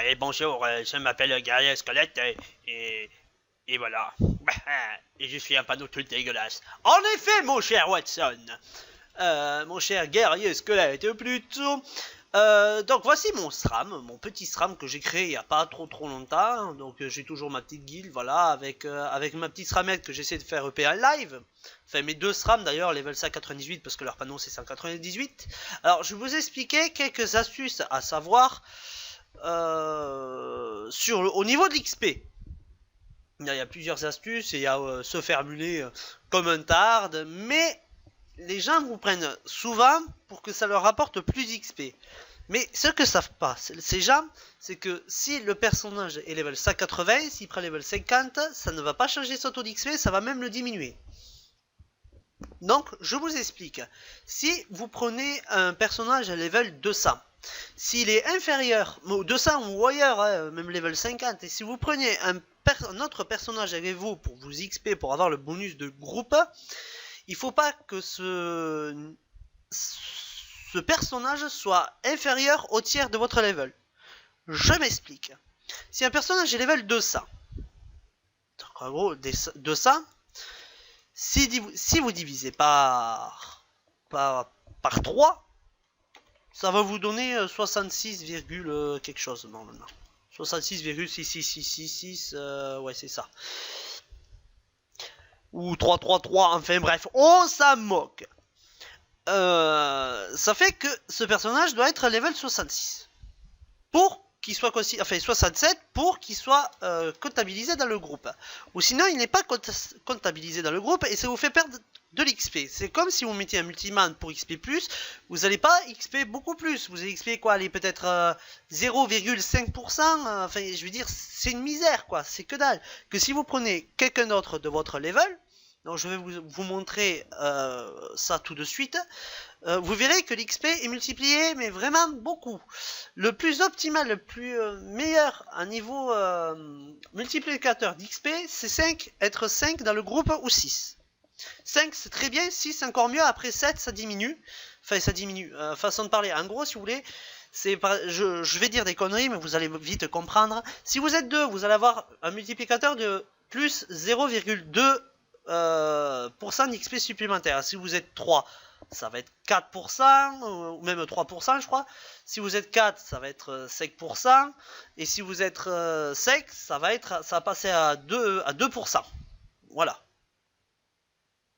Et bonjour, je m'appelle Guerrier Squelette et voilà. Et je suis un panneau tout dégueulasse. En effet, mon cher Watson, mon cher Guerrier Squelette, plutôt. Donc voici mon SRAM, mon petit SRAM que j'ai créé il n'y a pas trop longtemps. Donc j'ai toujours ma petite guilde, voilà, avec ma petite SRAMette que j'essaie de faire EP en live. Enfin mes deux SRAM d'ailleurs, level 198 parce que leur panneau c'est 198. Alors je vais vous expliquer quelques astuces à savoir au niveau de l'XP. Il y a plusieurs astuces et il y a se faire muler comme un tarde, mais les gens vous prennent souvent pour que ça leur rapporte plus d'XP. Mais ce que savent pas ces gens, c'est que si le personnage est level 180, s'il prend level 50, ça ne va pas changer son taux d'XP, ça va même le diminuer. Donc, je vous explique. Si vous prenez un personnage à level 200, s'il est inférieur, 200 ou ailleurs, hein, même level 50, et si vous prenez un autre personnage avec vous pour vous XP, pour avoir le bonus de groupe, il faut pas que ce personnage soit inférieur au tiers de votre level. Je m'explique. Si un personnage est level 200, donc en gros 200, si vous divisez par 3, ça va vous donner 66, quelque chose normalement. 66,66666, ouais c'est ça. Ou 333, enfin bref, on s'en moque. Ça fait que ce personnage doit être level 66. Pour qu'il soit enfin 67 pour qu'il soit comptabilisé dans le groupe. Ou sinon il n'est pas comptabilisé dans le groupe et ça vous fait perdre de l'XP. C'est comme si vous mettiez un multiman pour XP+, vous n'allez pas XP beaucoup plus. Vous allez XP quoi, allez peut-être 0,5%. Enfin je veux dire, c'est une misère quoi, c'est que dalle. Que si vous prenez quelqu'un d'autre de votre level, donc je vais vous montrer ça tout de suite. Vous verrez que l'XP est multiplié, mais vraiment beaucoup. Le plus optimal, le plus meilleur à niveau multiplicateur d'XP, c'est 5, être 5 dans le groupe ou 6. 5 c'est très bien, 6 encore mieux, après 7 ça diminue. Enfin ça diminue, façon de parler. En gros si vous voulez, je vais dire des conneries mais vous allez vite comprendre. Si vous êtes 2, vous allez avoir un multiplicateur de plus 0,2% d'XP supplémentaire. Si vous être 3, ça va être 4%, ou même 3% je crois. Si vous êtes 4, ça va être 5%. Et si vous êtes 5, ça va passer à 2%. Voilà.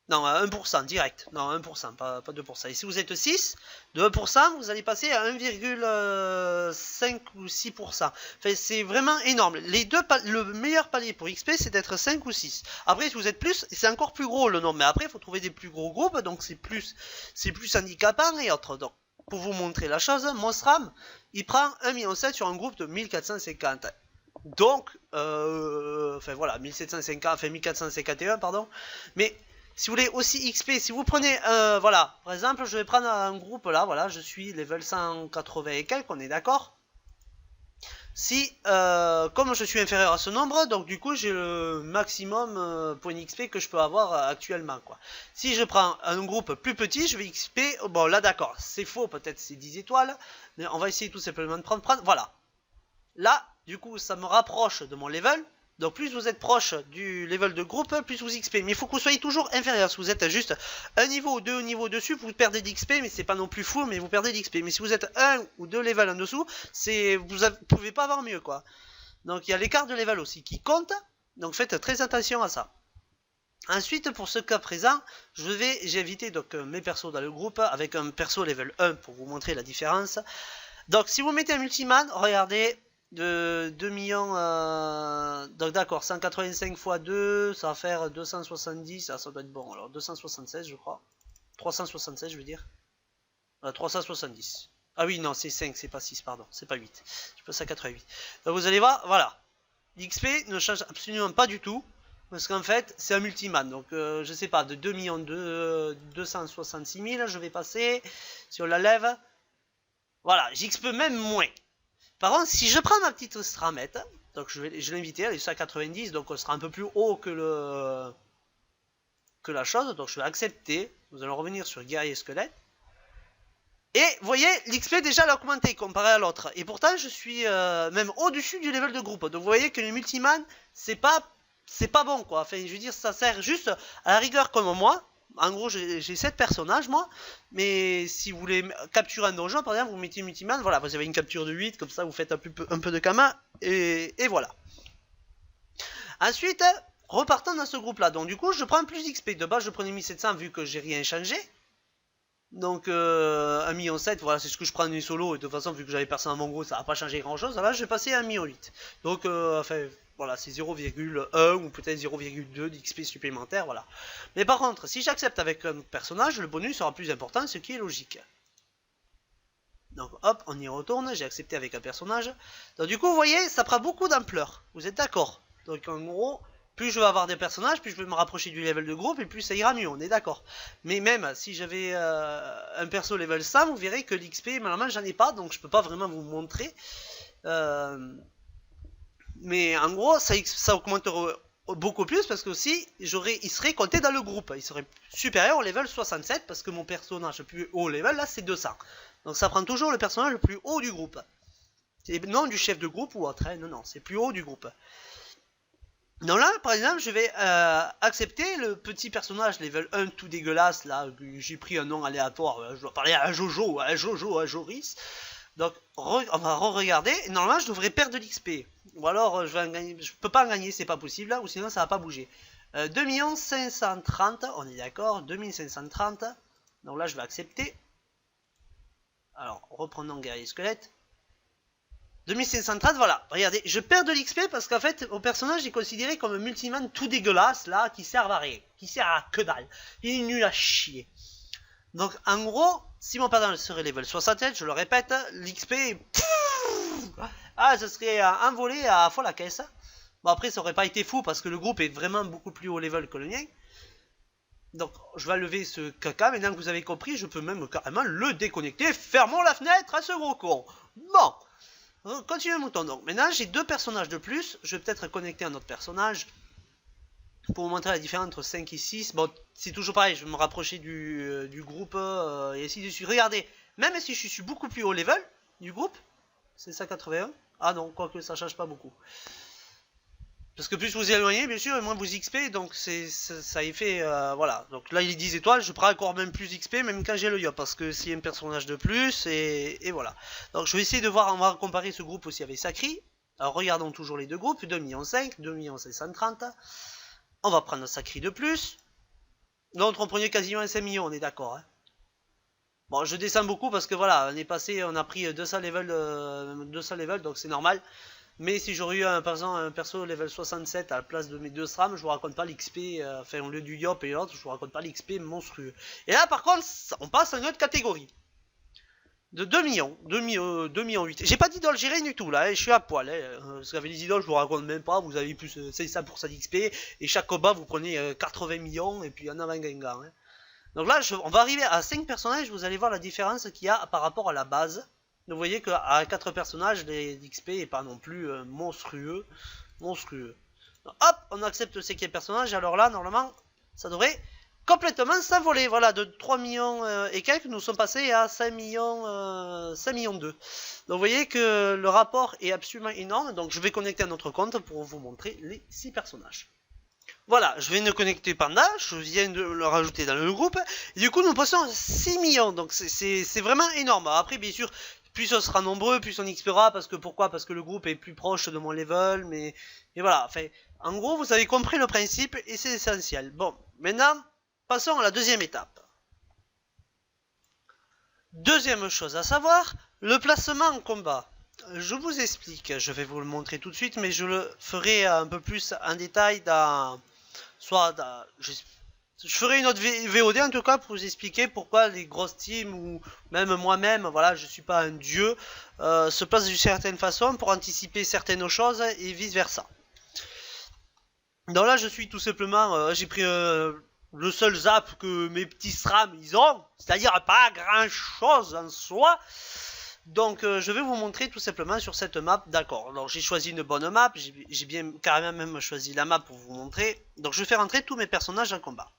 Non, à 1% direct. Non, 1%, pas 2%. Et si vous êtes 6, de 1%, vous allez passer à 1,5 ou 6%. Enfin, c'est vraiment énorme. Le meilleur palier pour XP, c'est d'être 5 ou 6. Après, si vous êtes plus, c'est encore plus gros le nombre. Mais après, il faut trouver des plus gros groupes, donc c'est plus handicapant et autres. Donc, pour vous montrer la chose, mon SRAM, il prend 1,7 million sur un groupe de 1450. Donc, enfin voilà, 1750, enfin 1451, pardon. Mais si vous voulez aussi XP, si vous prenez, voilà, par exemple, je vais prendre un groupe là, voilà, je suis level 180 et quelques, on est d'accord. Si, comme je suis inférieur à ce nombre, donc du coup j'ai le maximum point XP que je peux avoir actuellement, quoi. Si je prends un groupe plus petit, je vais XP, bon là d'accord, c'est faux, peut-être c'est 10 étoiles, mais on va essayer tout simplement de prendre, voilà. Là, du coup, ça me rapproche de mon level. Donc plus vous êtes proche du level de groupe, plus vous XP. Mais il faut que vous soyez toujours inférieur. Si vous êtes juste un niveau ou deux niveaux dessus, vous perdez d'XP, mais c'est pas non plus fou, mais vous perdez d'XP. Mais si vous êtes un ou deux levels en dessous, vous pouvez pas avoir mieux, quoi. Donc il y a l'écart de level aussi qui compte. Donc faites très attention à ça. Ensuite, pour ce cas présent, j'ai invité donc mes persos dans le groupe avec un perso level 1 pour vous montrer la différence. Donc si vous mettez un multiman, regardez, de 2 millions, donc d'accord, 185 x 2, ça va faire 270, ça doit être bon, alors 276 je crois, 376 je veux dire, 370, ah oui non c'est 5, c'est pas 6, pardon, c'est pas 8, je passe à 88, donc vous allez voir, voilà, l'XP ne change absolument pas du tout, parce qu'en fait c'est un multiman, donc je sais pas, de 2 millions de 266 000, je vais passer, si on la lève, voilà, j'XP même moins. Par contre, si je prends ma petite stramette, donc je l'ai invitée, elle est à 90, donc on sera un peu plus haut que la chose, donc je vais accepter. Nous allons revenir sur Guerrier Squelette. Et vous voyez, l'XP déjà elle a augmenté comparé à l'autre. Et pourtant, je suis même au-dessus du level de groupe. Donc vous voyez que les multiman, c'est pas bon quoi. Enfin, je veux dire, ça sert juste à la rigueur comme moi. En gros, j'ai 7 personnages moi. Mais si vous voulez capturer un donjon, par exemple, vous mettez multiman. Voilà, vous avez une capture de 8, comme ça vous faites un peu de kama. Et voilà. Ensuite, repartons dans ce groupe-là. Donc du coup, je prends plus d'XP. De base, je prenais 1700 vu que j'ai rien changé. Donc 1,7 million, voilà, c'est ce que je prends en solo. Et de toute façon, vu que j'avais personne dans mon groupe, ça n'a pas changé grand-chose. Là, je vais passer à 1,8 million. Donc, enfin, voilà, c'est 0,1 ou peut-être 0,2 d'XP supplémentaire, voilà. Mais par contre, si j'accepte avec un personnage, le bonus sera plus important, ce qui est logique. Donc hop, on y retourne, j'ai accepté avec un personnage. Donc du coup, vous voyez, ça prend beaucoup d'ampleur. Vous êtes d'accord? Donc en gros, plus je vais avoir des personnages, plus je vais me rapprocher du level de groupe et plus ça ira mieux, on est d'accord. Mais même si j'avais un perso level 100, vous verrez que l'XP, malheureusement, j'en ai pas, donc je peux pas vraiment vous montrer. Mais en gros, ça augmentera beaucoup plus parce que aussi, il serait compté dans le groupe. Il serait supérieur au level 67 parce que mon personnage le plus haut level, là, c'est 200. Donc ça prend toujours le personnage le plus haut du groupe. C'est non du chef de groupe ou autre, hein. Non, c'est plus haut du groupe. Donc là, par exemple, je vais accepter le petit personnage level 1 tout dégueulasse, là, j'ai pris un nom aléatoire, je dois parler à Jojo, à Joris. Donc, on va re-regarder, normalement, je devrais perdre de l'XP. Ou alors, je peux pas en gagner, c'est pas possible, là, ou sinon, ça va pas bouger. 2 530, on est d'accord, 2530. Donc là, je vais accepter. Alors, reprenons guerrier squelette. 2530, voilà, regardez, je perds de l'XP parce qu'en fait, mon personnage est considéré comme un multiman tout dégueulasse, là, qui sert à rien, qui sert à que dalle, il est nul à chier. Donc, en gros, si mon personnage serait level 67, je le répète, l'XP, ça serait envolé à fond la caisse. Bon, après, ça aurait pas été fou parce que le groupe est vraiment beaucoup plus haut level que le mien. Donc, je vais lever ce caca, maintenant que vous avez compris, je peux même carrément le déconnecter. Fermons la fenêtre à ce gros con. Bon. Continue le mouton. Donc maintenant j'ai 2 personnages de plus. Je vais peut-être connecter un autre personnage pour vous montrer la différence entre 5 et 6. Bon, c'est toujours pareil, je vais me rapprocher du groupe et ainsi de suite. Regardez, même si je suis beaucoup plus haut level du groupe, c'est 181. Ah non, quoique ça change pas beaucoup. Parce que plus vous éloignez, bien sûr, et moins vous XP, donc ça y fait, voilà. Donc là, il est 10 étoiles, je prends encore même plus XP, même quand j'ai le yop, parce que s'il y a un personnage de plus, et voilà. Donc je vais essayer de voir, on va comparer ce groupe aussi avec Sacri. Alors regardons toujours les deux groupes, 2,5 millions, 2,530. On va prendre Sacri de plus. Donc on prenait quasiment 5 millions, on est d'accord. Hein. Bon, je descends beaucoup parce que voilà, on a pris 200 level, donc c'est normal. Mais si j'aurais eu par exemple un perso level 67 à la place de mes 2 SRAM, je vous raconte pas l'XP, enfin au lieu du Yop et l'autre, je vous raconte pas l'XP monstrueux. Et là par contre, on passe à une autre catégorie. De 2 millions, 2 millions 8. J'ai pas d'idole, j'ai rien du tout là, je suis à poil. Parce qu'avec les idoles, je vous raconte même pas, vous avez plus 500% d'XP, et chaque combat vous prenez 80 millions, et puis il y en a 20 gangans. Hein. Donc là, on va arriver à 5 personnages, vous allez voir la différence qu'il y a par rapport à la base. Vous voyez qu'à 4 personnages, l'XP n'est pas non plus monstrueux. Donc, hop, on accepte le 5e personnage. Alors là, normalement, ça devrait complètement s'envoler. Voilà, de 3 millions et quelques, nous sommes passés à 5 millions 2. Donc vous voyez que le rapport est absolument énorme. Donc je vais connecter un autre compte pour vous montrer les 6 personnages. Voilà, je viens de connecter Panda, je viens de le rajouter dans le groupe, et du coup nous passons à 6 millions, donc c'est vraiment énorme. Après bien sûr, plus on sera nombreux, plus on XPera, parce que pourquoi? Parce que le groupe est plus proche de mon level, mais voilà, enfin, en gros vous avez compris le principe, et c'est essentiel. Bon, maintenant, passons à la deuxième étape. Deuxième chose à savoir, le placement en combat. Je vous explique, je vais vous le montrer tout de suite, mais je le ferai un peu plus en détail dans... je ferai une autre VOD en tout cas pour vous expliquer pourquoi les grosses teams ou même moi-même, voilà, je suis pas un dieu, se placent d'une certaine façon pour anticiper certaines choses et vice versa. Donc là je suis tout simplement, j'ai pris le seul zap que mes petits SRAM ils ont, c'est-à-dire pas grand chose en soi. Donc je vais vous montrer tout simplement sur cette map, d'accord, alors j'ai choisi une bonne map, j'ai bien carrément même choisi la map pour vous montrer, donc je vais faire entrer tous mes personnages en combat.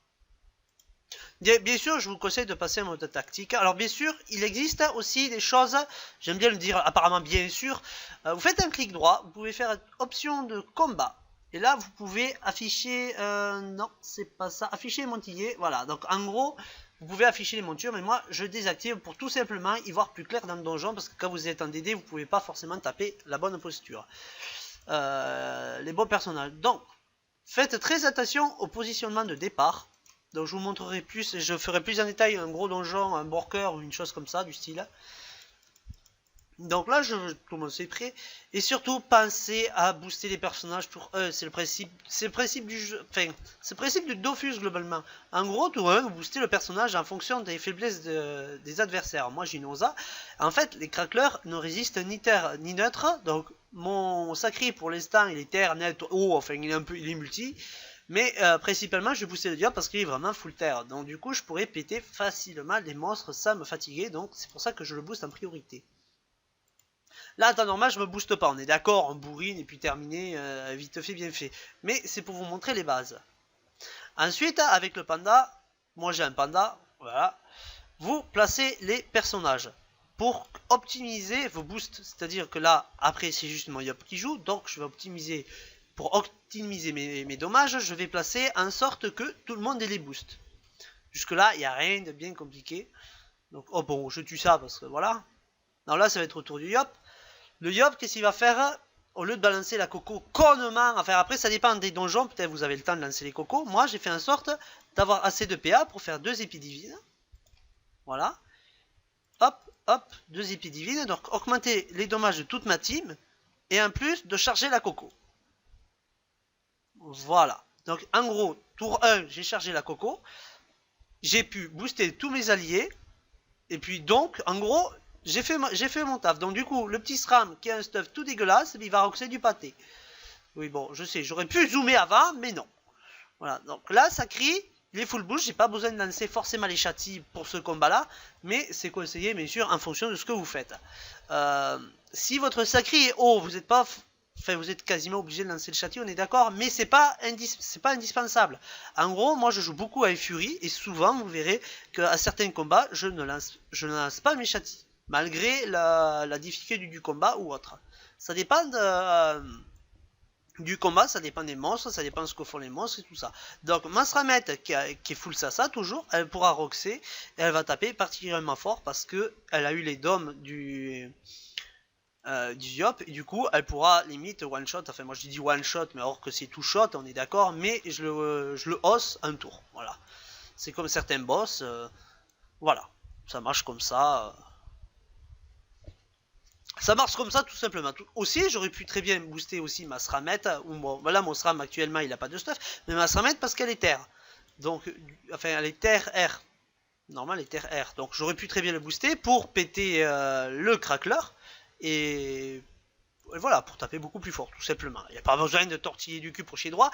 Bien sûr, je vous conseille de passer en mode tactique. Alors bien sûr, il existe aussi des choses, j'aime bien le dire apparemment bien sûr, vous faites un clic droit, vous pouvez faire option de combat. Et là, vous pouvez afficher, non, c'est pas ça, afficher les montillés, voilà. Donc en gros, vous pouvez afficher les montures, mais moi je désactive pour tout simplement y voir plus clair dans le donjon, parce que quand vous êtes en DD, vous pouvez pas forcément taper la bonne posture. Les bons personnages. Donc, faites très attention au positionnement de départ. Donc je vous montrerai plus, je ferai plus en détail un gros donjon, un worker ou une chose comme ça du style. Donc là, tout le monde c'est prêt. Et surtout, pensez à booster les personnages pour eux. C'est le principe du jeu. Enfin, c'est le principe du Dofus globalement. En gros, tout vous boostez le personnage en fonction des faiblesses des adversaires. Moi, j'ai une Osa. En fait, les cracklers ne résistent ni terre ni neutre. Donc, mon sacré pour l'instant, il est terre, net, eau. Enfin, il est multi. Mais principalement, je vais booster le diable parce qu'il est vraiment full terre. Donc, du coup, je pourrais péter facilement des monstres sans me fatiguer. Donc, c'est pour ça que je le booste en priorité. Là, en temps normal, je me booste pas. On est d'accord, on bourrine et puis terminé, vite fait, bien fait. Mais c'est pour vous montrer les bases. Ensuite, avec le panda, moi j'ai un panda, voilà. Vous placez les personnages pour optimiser vos boosts. C'est-à-dire que là, après, c'est juste mon yop qui joue. Donc, je vais optimiser, pour optimiser mes dommages, je vais placer en sorte que tout le monde ait les boosts. Jusque-là, il n'y a rien de bien compliqué. Donc, oh bon, je tue ça parce que voilà. Non, là, ça va être au tour du yop. Le Yop, qu'est-ce qu'il va faire? Au lieu de balancer la coco connement, enfin après ça dépend des donjons, peut-être vous avez le temps de lancer les cocos. Moi j'ai fait en sorte d'avoir assez de PA pour faire 2 épées divines. Voilà. Hop, hop, 2 épées divines. Donc augmenter les dommages de toute ma team. Et en plus de charger la coco. Voilà. Donc en gros, tour 1, j'ai chargé la coco. J'ai pu booster tous mes alliés. Et puis donc, en gros... J'ai fait mon taf. Donc du coup, le petit SRAM qui a un stuff tout dégueulasse, il va roxer du pâté. Oui, bon, je sais, j'aurais pu zoomer avant, mais non. Voilà, donc là, ça crie, il est full boost. J'ai pas besoin de lancer forcément les châtis pour ce combat-là, mais c'est conseillé, bien sûr, en fonction de ce que vous faites. Si votre sacré est haut, vous êtes pas... Enfin, vous êtes quasiment obligé de lancer le châti, on est d'accord, mais c'est pas indispensable. En gros, moi, je joue beaucoup avec Fury, et souvent, vous verrez qu'à certains combats, je ne lance pas mes châtis. Malgré la difficulté du combat ou autre. Ça dépend du combat, ça dépend des monstres, ça dépend de ce que font les monstres et tout ça. Donc Masramet qui est full Sasa toujours, elle pourra roxer et elle va taper particulièrement fort parce que elle a eu les dômes du Yop et du coup elle pourra limite one shot, enfin moi je dis one shot mais alors que c'est two shot, on est d'accord, mais je le hausse un tour, voilà. C'est comme certains boss, voilà, ça marche comme ça. Ça marche comme ça tout simplement. Aussi, j'aurais pu très bien booster aussi ma Sramet. Ou bon, voilà, mon Sram actuellement il a pas de stuff. Mais ma Sramet parce qu'elle est terre. Donc, enfin, elle est terre R. Normal, elle est terre R. Donc, j'aurais pu très bien le booster pour péter le crackler. Et voilà, pour taper beaucoup plus fort, tout simplement. Il n'y a pas besoin de tortiller du cul pour chier droit.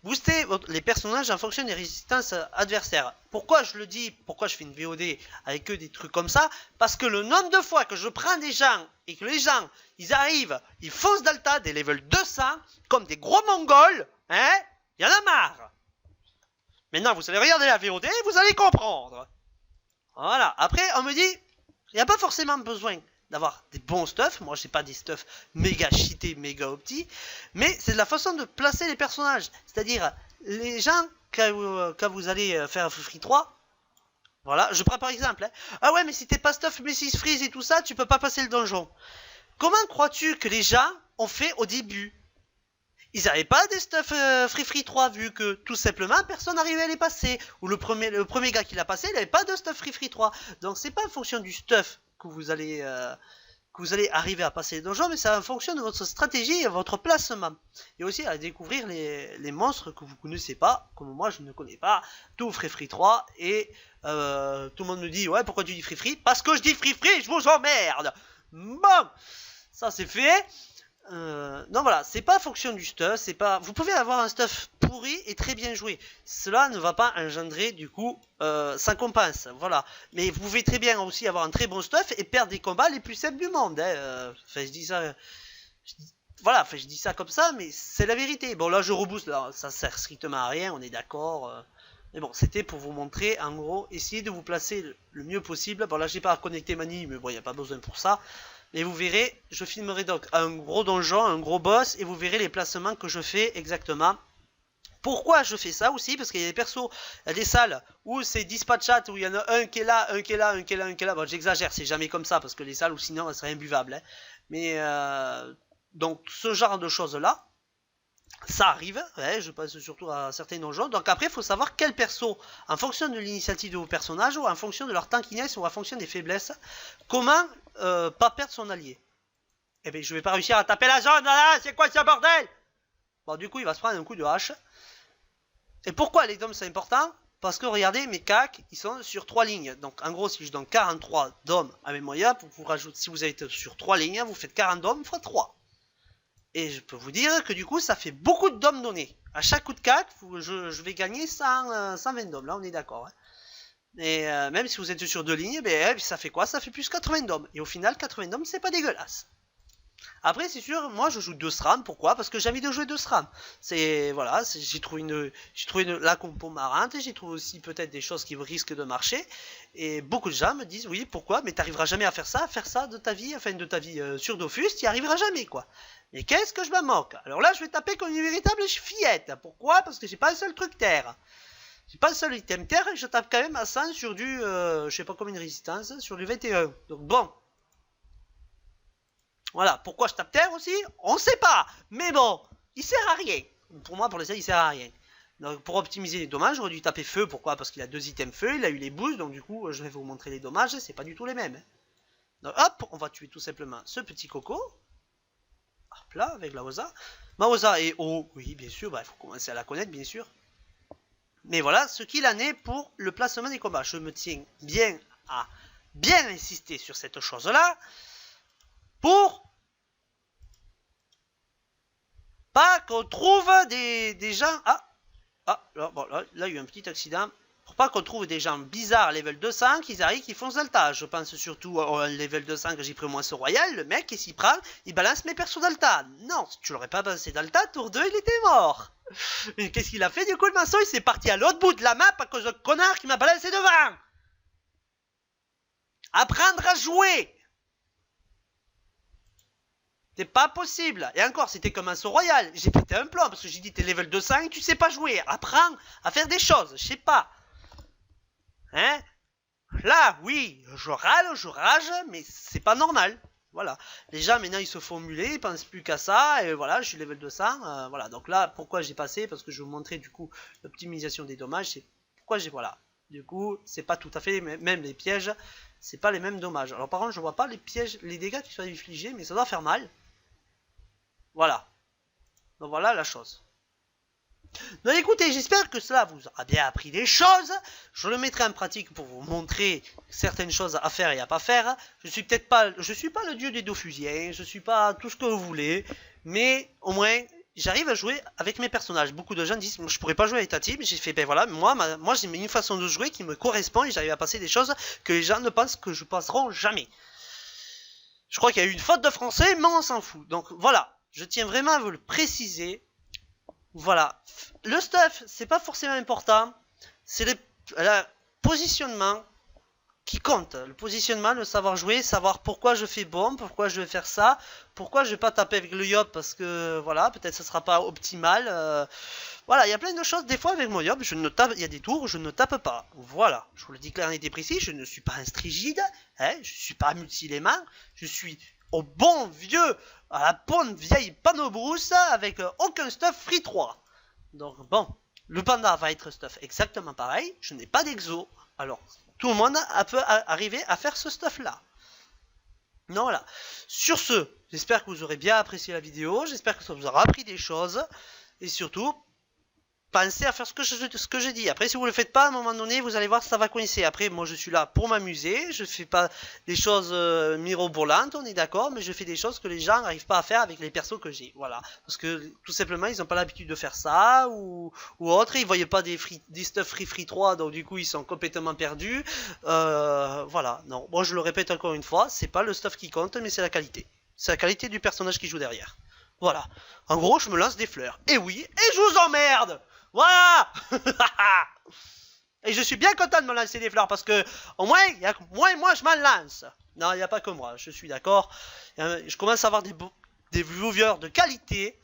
Booster les personnages en fonction des résistances adversaires. Pourquoi je le dis, pourquoi je fais une VOD avec que des trucs comme ça? Parce que le nombre de fois que je prends des gens et que les gens, ils arrivent, ils foncent dans le tas des level 200 comme des gros mongols, hein, il y en a marre. Maintenant, vous allez regarder la VOD et vous allez comprendre. Voilà. Après, on me dit, il n'y a pas forcément besoin d'avoir des bons stuff. Moi, j'ai pas des stuff méga cheatés, méga opti, mais c'est de la façon de placer les personnages. C'est-à-dire, les gens, quand vous allez faire Free 3, voilà, je prends par exemple, hein. Ah ouais, mais si t'es pas stuff Mrs. Freeze et tout ça, tu peux pas passer le donjon. Comment crois-tu que les gens ont fait au début? Ils n'avaient pas des stuff Free 3 vu que tout simplement personne n'arrivait à les passer. Ou le premier gars qui l'a passé, il n'avait pas de stuff Free 3. Donc c'est pas en fonction du stuff que vous allez arriver à passer les donjons, mais c'est en fonction de votre stratégie et de votre placement. Et aussi à découvrir les monstres que vous connaissez pas, comme moi je ne connais pas, tout Free 3, et tout le monde me dit, ouais, pourquoi tu dis Free? Parce que je dis Free, je vous emmerde. Bon, ça c'est fait. Non voilà, c'est pas fonction du stuff, c'est pas. Vous pouvez avoir un stuff pourri et très bien joué. Cela ne va pas engendrer du coup ça compense, voilà. Mais vous pouvez très bien aussi avoir un très bon stuff et perdre des combats les plus simples du monde. Hein. Enfin, je dis ça. Voilà, enfin, je dis ça comme ça, mais c'est la vérité. Bon là je rebooste, là, ça sert strictement à rien, on est d'accord. Mais bon, c'était pour vous montrer, en gros, essayez de vous placer le mieux possible. Bon, là, j'ai pas connecté Mani, mais bon, il n'y a pas besoin pour ça. Mais vous verrez, je filmerai donc un gros donjon, un gros boss, et vous verrez les placements que je fais exactement. Pourquoi je fais ça aussi? Parce qu'il y a des persos, il y a des salles où c'est dispatchat, où il y en a un qui est là, un qui est là, un qui est là, un qui est là. Bon, j'exagère, c'est jamais comme ça, parce que les salles, ou sinon, elles seraient imbuvables. Hein. Mais, donc, ce genre de choses-là, ça arrive, ouais, je pense surtout à certains donjons. Donc après, il faut savoir quel perso, en fonction de l'initiative de vos personnages, ou en fonction de leur tankiness, ou en fonction des faiblesses, comment pas perdre son allié. Eh bien, je vais pas réussir à taper la zone, là, c'est quoi ce bordel? Bon, du coup, il va se prendre un coup de hache. Et pourquoi les dômes c'est important? Parce que regardez, mes cacs, ils sont sur 3 lignes. Donc en gros, si je donne 43 dômes à mes moyens, vous rajoutez, si vous êtes sur 3 lignes, vous faites 40 dômes fois 3. Et je peux vous dire que du coup, ça fait beaucoup de dômes donnés. À chaque coup de cac, je vais gagner 120 dômes. Là, on est d'accord. Hein. Et même si vous êtes sur 2 lignes, ben, ça fait quoi? Ça fait plus 80 dômes. Et au final, 80 dômes, c'est pas dégueulasse. Après, c'est sûr, moi je joue 2 SRAM. Pourquoi? Parce que j'ai envie de jouer 2 SRAM. C'est voilà, j'ai trouvé la compo marrante. J'ai trouvé aussi peut-être des choses qui risquent de marcher. Et beaucoup de gens me disent oui, pourquoi? Mais t'arriveras jamais à faire ça de ta vie, enfin de ta vie sur Dofus, t'y arriveras jamais quoi. Mais qu'est-ce que je me moque? Alors là, je vais taper comme une véritable fillette. Pourquoi? Parce que j'ai pas un seul truc terre. J'ai pas un seul item terre et je tape quand même à 100 sur du, je sais pas combien de résistance, sur du 21. Donc bon. Voilà, pourquoi je tape terre aussi? On sait pas. Mais bon, il sert à rien. Pour moi, pour l'essai, il sert à rien. Donc pour optimiser les dommages, j'aurais dû taper feu. Pourquoi? Parce qu'il a 2 items feu, il a eu les boosts. Donc du coup, je vais vous montrer les dommages. C'est pas du tout les mêmes. Donc hop, on va tuer tout simplement ce petit coco. Hop là, avec la Osa. Ma Osa est haut, oui, bien sûr. Bah, il faut commencer à la connaître, bien sûr. Mais voilà ce qu'il en est pour le placement des combats. Je me tiens bien à bien insister sur cette chose-là. Pour pas qu'on trouve des gens... là, bon, là, il y a eu un petit accident. Pour pas qu'on trouve des gens bizarres à level 200 qui arrivent, qui font Zalta. Je pense surtout au level 200 que j'ai pris moins ce royal. Le mec, qui s'y prend, il balance mes persos d'Alta. Non, si tu l'aurais pas balancé d'Alta, tour 2, il était mort. Et qu'est-ce qu'il a fait du coup, le maçon? Il s'est parti à l'autre bout de la map à cause de connard qui m'a balancé devant. Apprendre à jouer. C'est pas possible. Et encore, c'était comme un saut royal. J'ai pété un plomb parce que j'ai dit t'es level 200 et tu sais pas jouer. Apprends à faire des choses. Je sais pas. Hein? Là, oui, je râle, je rage, mais c'est pas normal. Voilà. Les gens, maintenant, ils se font muler, ils pensent plus qu'à ça. Et voilà, je suis level 200. Voilà. Donc là, pourquoi j'ai passé? Parce que je vais vous montrer, du coup, l'optimisation des dommages. C'est pourquoi j'ai... Voilà. Du coup, c'est pas tout à fait même les pièges. C'est pas les mêmes dommages. Alors par contre, je vois pas les pièges, les dégâts qui sont infligés, mais ça doit faire mal. Voilà. Donc voilà la chose. Donc écoutez, j'espère que cela vous aura bien appris des choses. Je le mettrai en pratique pour vous montrer certaines choses à faire et à pas faire. Je suis pas le dieu des Dofusiens, je suis pas tout ce que vous voulez, mais au moins j'arrive à jouer avec mes personnages. Beaucoup de gens disent je pourrais pas jouer avec ta team. J'ai fait ben voilà, moi j'ai une façon de jouer qui me correspond et j'arrive à passer des choses que les gens ne pensent que je passeront jamais. Je crois qu'il y a eu une faute de français, mais on s'en fout. Donc voilà. Je tiens vraiment à vous le préciser. Voilà. Le stuff, c'est pas forcément important. C'est le positionnement qui compte. Le positionnement, le savoir jouer, savoir pourquoi je fais bombe, pourquoi je vais faire ça, pourquoi je vais pas taper avec le yop parce que voilà, peut-être ça sera pas optimal. Voilà, il y a plein de choses. Des fois avec mon yop, il y a des tours où je ne tape pas. Voilà, je vous le dis clair et précis, je ne suis pas un strigide, hein, je suis pas multi-élément, je suis au bon vieux, à la bonne vieille panobrousse avec aucun stuff free 3. Donc bon, le panda va être stuff exactement pareil, je n'ai pas d'exo, alors tout le monde peut arriver à faire ce stuff là. Non, voilà. Sur ce, j'espère que vous aurez bien apprécié la vidéo, j'espère que ça vous aura appris des choses, et surtout, pensez à faire ce que je dis. Après, si vous le faites pas, à un moment donné, vous allez voir, ça va coincer. Après, moi, je suis là pour m'amuser. Je fais pas des choses mirobolantes, on est d'accord, mais je fais des choses que les gens n'arrivent pas à faire avec les persos que j'ai. Voilà. Parce que, tout simplement, ils n'ont pas l'habitude de faire ça, ou autre. Ils voyaient pas des stuff free 3, donc du coup, ils sont complètement perdus. Voilà. Non. Moi, je le répète encore une fois, c'est pas le stuff qui compte, mais c'est la qualité. C'est la qualité du personnage qui joue derrière. Voilà. En gros, je me lance des fleurs. Et oui, et je vous emmerde! Voilà. Et je suis bien content de me lancer des fleurs parce que au moins, il y a moi et moi je m'en lance. Non, il n'y a pas que moi, je suis d'accord. Je commence à avoir des viewers de qualité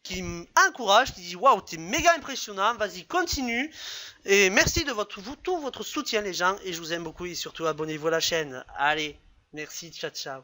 qui m'encouragent, qui disent waouh, t'es méga impressionnant, vas-y, continue. Et merci de tout votre soutien, les gens. Et je vous aime beaucoup et surtout abonnez-vous à la chaîne. Allez, merci, ciao, ciao.